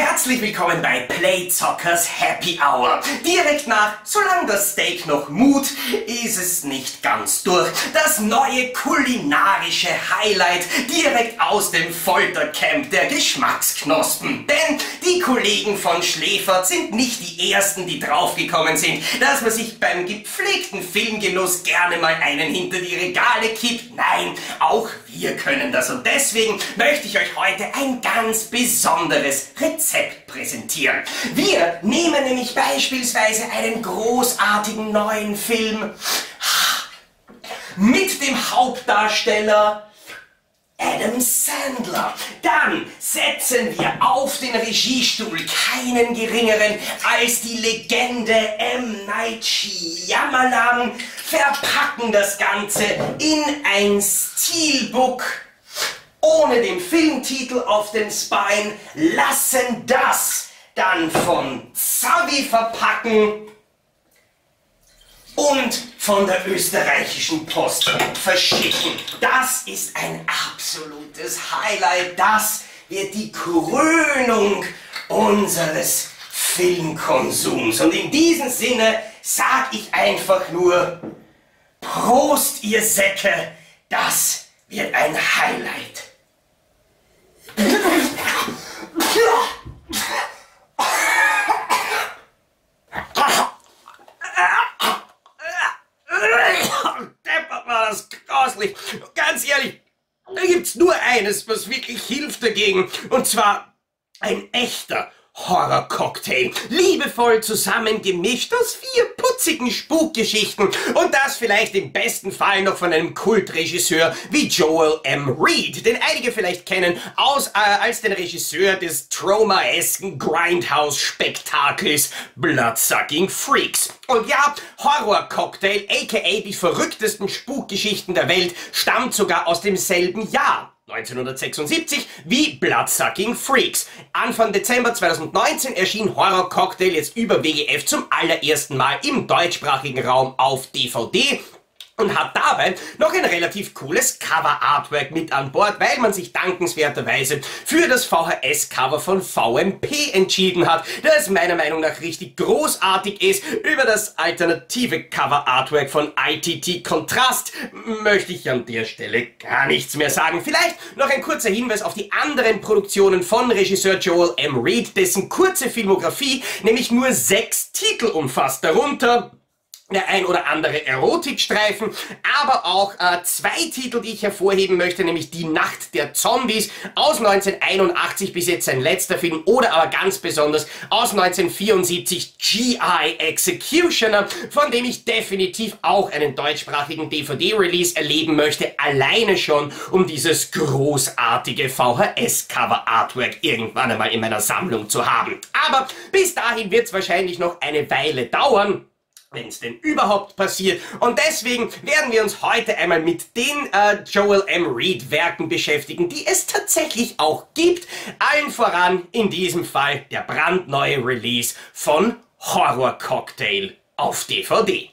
Herzlich willkommen bei Playzockers Happy Hour. Direkt nach Solange das Steak noch mut, ist es nicht ganz durch. Das neue kulinarische Highlight direkt aus dem Foltercamp der Geschmacksknospen. Denn die Kollegen von Schläfert sind nicht die ersten, die draufgekommen sind, dass man sich beim gepflegten Filmgenuss gerne mal einen hinter die Regale kippt. Nein, auch wir können das und deswegen möchte ich euch heute ein ganz besonderes Rezept präsentieren. Wir nehmen nämlich beispielsweise einen großartigen neuen Film mit dem Hauptdarsteller Adam Sandler. Dann setzen wir auf den Regiestuhl keinen geringeren als die Legende M. Night Shyamalan, verpacken das Ganze in ein Steelbook ohne den Filmtitel auf dem Spine, lassen das dann von Zavi verpacken und von der österreichischen Post verschicken. Das ist ein absolutes Highlight. Das wird die Krönung unseres Filmkonsums. Und in diesem Sinne sag ich einfach nur: Prost, ihr Säcke, das wird ein Highlight. Deppert war das grauslich. Ganz ehrlich, da gibt's nur eines, was wirklich hilft dagegen. Und zwar ein echter Horror-Cocktail. Liebevoll zusammengemischt aus 4 putzigen Spukgeschichten. Und das vielleicht im besten Fall noch von einem Kultregisseur wie Joel M. Reed, den einige vielleicht kennen als den Regisseur des traumaesken Grindhouse-Spektakels Bloodsucking Freaks. Und ja, Horror-Cocktail, aka die verrücktesten Spukgeschichten der Welt, stammt sogar aus demselben Jahr. 1976 wie Bloodsucking Freaks. Anfang Dezember 2019 erschien Horror Cocktail jetzt über WGF zum allerersten Mal im deutschsprachigen Raum auf DVD und hat dabei noch ein relativ cooles Cover-Artwork mit an Bord, weil man sich dankenswerterweise für das VHS-Cover von VMP entschieden hat, das meiner Meinung nach richtig großartig ist. Über das alternative Cover-Artwork von ITT Kontrast möchte ich an der Stelle gar nichts mehr sagen. Vielleicht noch ein kurzer Hinweis auf die anderen Produktionen von Regisseur Joel M. Reed, dessen kurze Filmografie nämlich nur 6 Titel umfasst, darunter der ein oder andere Erotikstreifen, aber auch 2 Titel, die ich hervorheben möchte, nämlich Die Nacht der Zombies aus 1981 bis jetzt sein letzter Film, oder aber ganz besonders aus 1974 GI Executioner, von dem ich definitiv auch einen deutschsprachigen DVD-Release erleben möchte, alleine schon, um dieses großartige VHS-Cover-Artwork irgendwann einmal in meiner Sammlung zu haben. Aber bis dahin wird es wahrscheinlich noch eine Weile dauern, wenn es denn überhaupt passiert. Und deswegen werden wir uns heute einmal mit den Joel M. Reed Werken beschäftigen, die es tatsächlich auch gibt. Allen voran in diesem Fall der brandneue Release von Horror Cocktail auf DVD.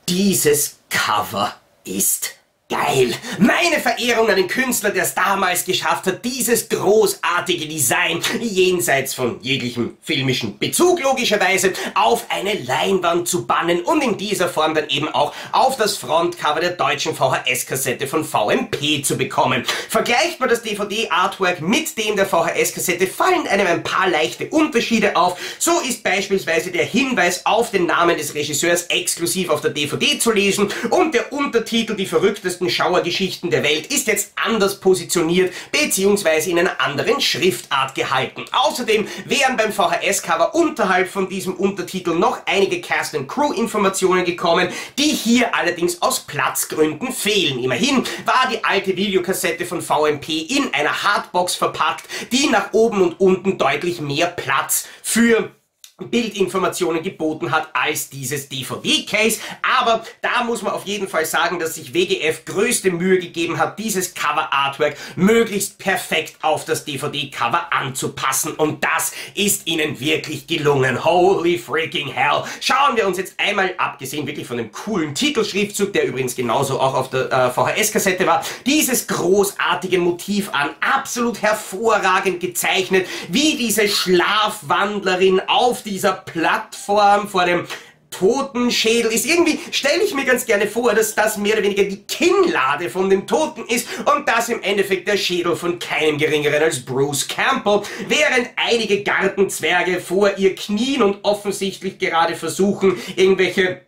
Dieses Cover ist geil. Meine Verehrung an den Künstler, der es damals geschafft hat, dieses großartige Design jenseits von jeglichem filmischen Bezug logischerweise auf eine Leinwand zu bannen und in dieser Form dann eben auch auf das Frontcover der deutschen VHS-Kassette von VMP zu bekommen. Vergleicht man das DVD-Artwork mit dem der VHS-Kassette, fallen einem ein paar leichte Unterschiede auf. So ist beispielsweise der Hinweis auf den Namen des Regisseurs exklusiv auf der DVD zu lesen und der Untertitel Die verrücktesten Schauergeschichten der Welt ist jetzt anders positioniert bzw. in einer anderen Schriftart gehalten. Außerdem wären beim VHS-Cover unterhalb von diesem Untertitel noch einige Cast- und Crew-Informationen gekommen, die hier allerdings aus Platzgründen fehlen. Immerhin war die alte Videokassette von VMP in einer Hardbox verpackt, die nach oben und unten deutlich mehr Platz für Bildinformationen geboten hat als dieses DVD-Case, aber da muss man auf jeden Fall sagen, dass sich WGF größte Mühe gegeben hat, dieses Cover-Artwork möglichst perfekt auf das DVD-Cover anzupassen, und das ist ihnen wirklich gelungen. Holy freaking hell! Schauen wir uns jetzt einmal, abgesehen wirklich von dem coolen Titelschriftzug, der übrigens genauso auch auf der VHS-Kassette war, dieses großartige Motiv an, absolut hervorragend gezeichnet, wie diese Schlafwandlerin auf dieser Plattform vor dem Totenschädel ist. Irgendwie stelle ich mir ganz gerne vor, dass das mehr oder weniger die Kinnlade von dem Toten ist und das im Endeffekt der Schädel von keinem geringeren als Bruce Campbell, während einige Gartenzwerge vor ihr knien und offensichtlich gerade versuchen, irgendwelche,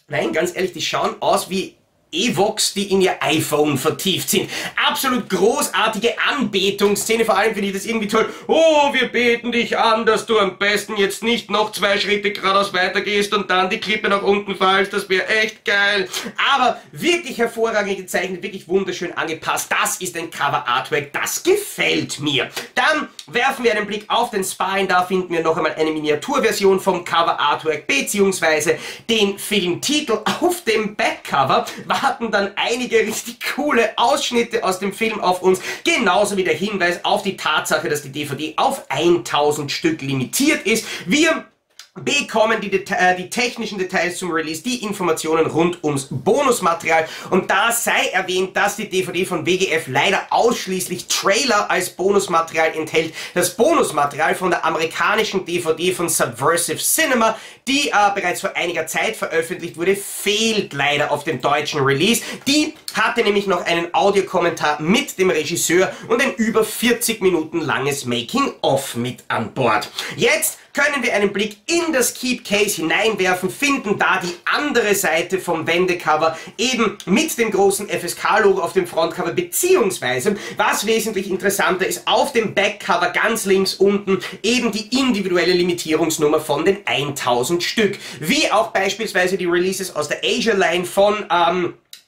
nein, ganz ehrlich, die schauen aus wie Evox, die in ihr iPhone vertieft sind. Absolut großartige Anbetungsszene, vor allem finde ich das irgendwie toll. Oh, wir beten dich an, dass du am besten jetzt nicht noch 2 Schritte geradeaus weitergehst und dann die Klippe nach unten fallst, das wäre echt geil. Aber wirklich hervorragend gezeichnet, wirklich wunderschön angepasst. Das ist ein Cover-Artwork, das gefällt mir. Dann werfen wir einen Blick auf den Spine, da finden wir noch einmal eine Miniaturversion vom Cover-Artwork, beziehungsweise den Filmtitel. Auf dem Backcover warten dann einige richtig coole Ausschnitte aus dem Film auf uns, genauso wie der Hinweis auf die Tatsache, dass die DVD auf 1000 Stück limitiert ist. Wir bekommen die technischen Details zum Release, die Informationen rund ums Bonusmaterial, und da sei erwähnt, dass die DVD von WGF leider ausschließlich Trailer als Bonusmaterial enthält. Das Bonusmaterial von der amerikanischen DVD von Subversive Cinema, die bereits vor einiger Zeit veröffentlicht wurde, fehlt leider auf dem deutschen Release. Die hatte nämlich noch einen Audiokommentar mit dem Regisseur und ein über 40 Minuten langes Making-of mit an Bord. Jetzt können wir einen Blick in das Keep Case hineinwerfen, finden da die andere Seite vom Wendecover, eben mit dem großen FSK-Logo auf dem Frontcover, beziehungsweise, was wesentlich interessanter ist, auf dem Backcover ganz links unten eben die individuelle Limitierungsnummer von den 1000 Stück. Wie auch beispielsweise die Releases aus der Asia-Line von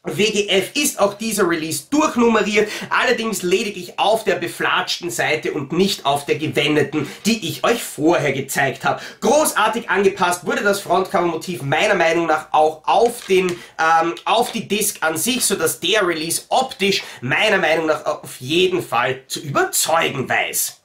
WGF ist auch dieser Release durchnummeriert, allerdings lediglich auf der beflatschten Seite und nicht auf der gewendeten, die ich euch vorher gezeigt habe. Großartig angepasst wurde das Frontcover-Motiv meiner Meinung nach auch auf die Disc an sich, sodass der Release optisch meiner Meinung nach auf jeden Fall zu überzeugen weiß.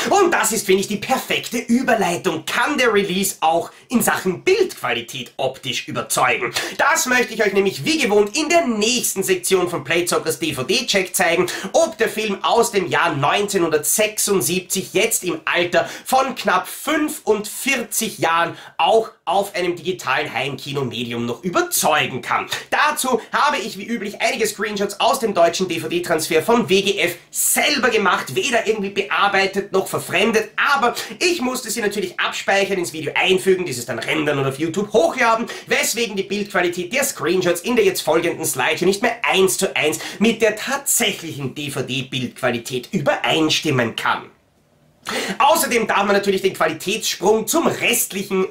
Und das ist, finde ich, die perfekte Überleitung. Kann der Release auch in Sachen Bildqualität optisch überzeugen? Das möchte ich euch nämlich wie gewohnt in der nächsten Sektion von Playzockers DVD-Check zeigen, ob der Film aus dem Jahr 1976 jetzt im Alter von knapp 45 Jahren auch auf einem digitalen Heimkino-Medium noch überzeugen kann. Dazu habe ich wie üblich einige Screenshots aus dem deutschen DVD-Transfer von WGF selber gemacht, weder irgendwie bearbeitet noch verfremdet, aber ich musste sie natürlich abspeichern, ins Video einfügen, dieses dann rendern und auf YouTube hochladen, weswegen die Bildqualität der Screenshots in der jetzt folgenden Slideshow nicht mehr 1:1 mit der tatsächlichen DVD-Bildqualität übereinstimmen kann. Außerdem darf man natürlich den Qualitätssprung zum restlichen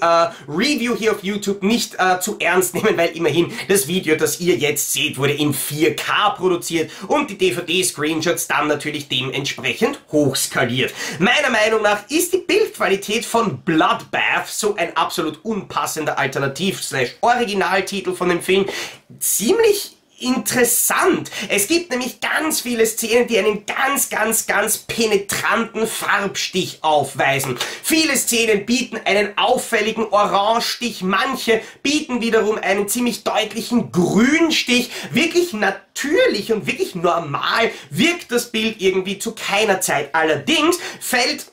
Review hier auf YouTube nicht zu ernst nehmen, weil immerhin das Video, das ihr jetzt seht, wurde in 4K produziert und die DVD-Screenshots dann natürlich dementsprechend hochskaliert. Meiner Meinung nach ist die Bildqualität von Bloodbath, so ein absolut unpassender Alternativ/Originaltitel von dem Film, ziemlich interessant. Es gibt nämlich ganz viele Szenen, die einen ganz penetranten Farbstich aufweisen. Viele Szenen bieten einen auffälligen Orangestich, manche bieten wiederum einen ziemlich deutlichen Grünstich. Wirklich natürlich und wirklich normal wirkt das Bild irgendwie zu keiner Zeit. Allerdings fällt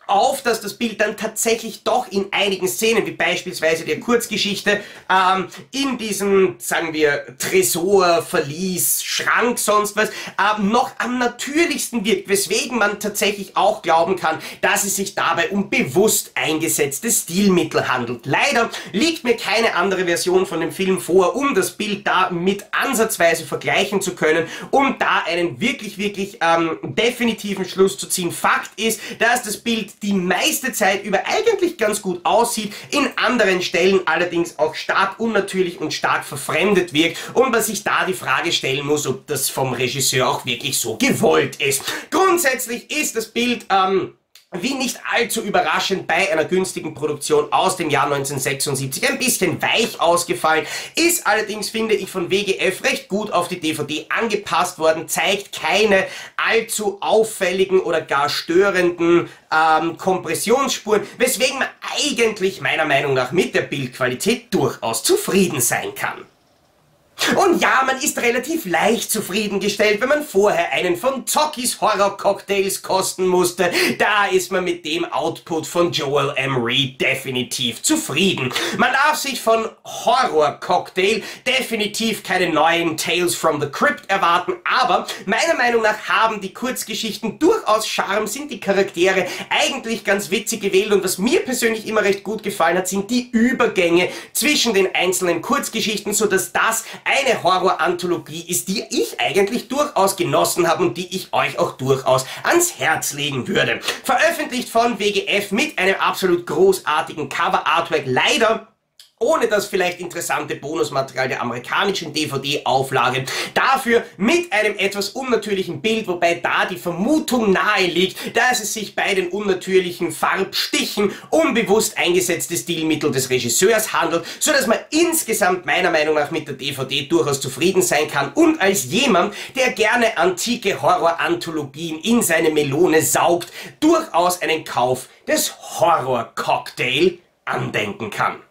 auf, dass das Bild dann tatsächlich doch in einigen Szenen, wie beispielsweise der Kurzgeschichte, in diesem, sagen wir, Tresor, Verlies, Schrank, sonst was, noch am natürlichsten wirkt, weswegen man tatsächlich auch glauben kann, dass es sich dabei um bewusst eingesetzte Stilmittel handelt. Leider liegt mir keine andere Version von dem Film vor, um das Bild da mit ansatzweise vergleichen zu können, um da einen wirklich definitiven Schluss zu ziehen. Fakt ist, dass das Bild die meiste Zeit über eigentlich ganz gut aussieht, in anderen Stellen allerdings auch stark unnatürlich und stark verfremdet wirkt und man sich da die Frage stellen muss, ob das vom Regisseur auch wirklich so gewollt ist. Grundsätzlich ist das Bild wie nicht allzu überraschend bei einer günstigen Produktion aus dem Jahr 1976 ein bisschen weich ausgefallen, ist allerdings, finde ich, von WGF recht gut auf die DVD angepasst worden, zeigt keine allzu auffälligen oder gar störenden Kompressionsspuren, weswegen man eigentlich meiner Meinung nach mit der Bildqualität durchaus zufrieden sein kann. Und ja, man ist relativ leicht zufriedengestellt, wenn man vorher einen von Zockys Horror-Cocktails kosten musste. Da ist man mit dem Output von Joel M. Reed definitiv zufrieden. Man darf sich von Horror-Cocktail definitiv keine neuen Tales from the Crypt erwarten, aber meiner Meinung nach haben die Kurzgeschichten durchaus Charme, sind die Charaktere eigentlich ganz witzig gewählt und was mir persönlich immer recht gut gefallen hat, sind die Übergänge zwischen den einzelnen Kurzgeschichten, sodass das eine Horror-Anthologie ist, die ich eigentlich durchaus genossen habe und die ich euch auch durchaus ans Herz legen würde. Veröffentlicht von WGF mit einem absolut großartigen Cover-Artwork, leider ohne das vielleicht interessante Bonusmaterial der amerikanischen DVD-Auflage. Dafür mit einem etwas unnatürlichen Bild, wobei da die Vermutung nahe liegt, dass es sich bei den unnatürlichen Farbstichen um bewusst eingesetzte Stilmittel des Regisseurs handelt, so dass man insgesamt meiner Meinung nach mit der DVD durchaus zufrieden sein kann und als jemand, der gerne antike Horror-Anthologien in seine Melone saugt, durchaus einen Kauf des Horror-Cocktail andenken kann.